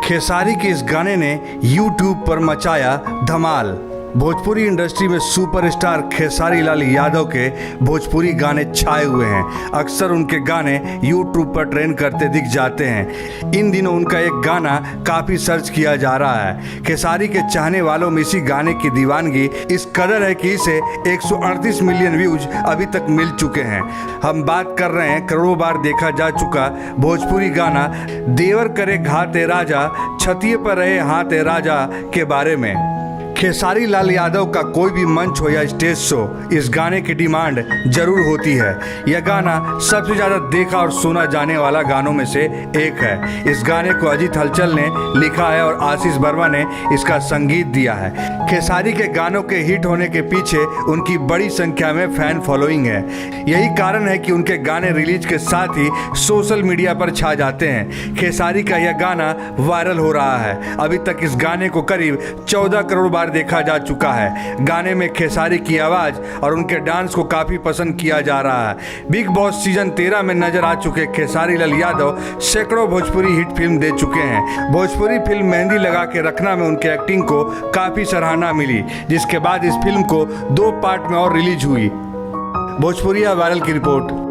खेसारी के इस गाने ने YouTube पर मचाया धमाल। भोजपुरी इंडस्ट्री में सुपरस्टार खेसारी लाल यादव के भोजपुरी गाने छाए हुए हैं। अक्सर उनके गाने YouTube पर ट्रेंड करते दिख जाते हैं। इन दिनों उनका एक गाना काफ़ी सर्च किया जा रहा है। खेसारी के चाहने वालों में इसी गाने की दीवानगी इस कदर है कि इसे 138 मिलियन व्यूज अभी तक मिल चुके हैं। हम बात कर रहे हैं करोड़ों बार देखा जा चुका भोजपुरी गाना देवर करे घाते राजा छतिये पर रहे हाथे राजा के बारे में। खेसारी लाल यादव का कोई भी मंच हो या स्टेज शो, इस गाने की डिमांड जरूर होती है। यह गाना सबसे ज़्यादा देखा और सुना जाने वाला गानों में से एक है। इस गाने को अजीत हलचल ने लिखा है और आशीष वर्मा ने इसका संगीत दिया है। खेसारी के गानों के हिट होने के पीछे उनकी बड़ी संख्या में फैन फॉलोइंग है। यही कारण है कि उनके गाने रिलीज के साथ ही सोशल मीडिया पर छा जाते हैं। खेसारी का यह गाना वायरल हो रहा है। अभी तक इस गाने को करीब 14 करोड़ बार देखा जा चुका है। गाने में खेसारी की आवाज और उनके डांस को काफी पसंद किया जा रहा है। बिग बॉस सीजन 13 में नजर आ चुके खेसारी लाल यादव सैकड़ों भोजपुरी हिट फिल्म दे चुके हैं। भोजपुरी फिल्म मेहंदी लगा के रखना में उनके एक्टिंग को काफी सराहना मिली, जिसके बाद इस फिल्म को 2 पार्ट में और रिलीज हुई। भोजपुरिया वायरल की रिपोर्ट।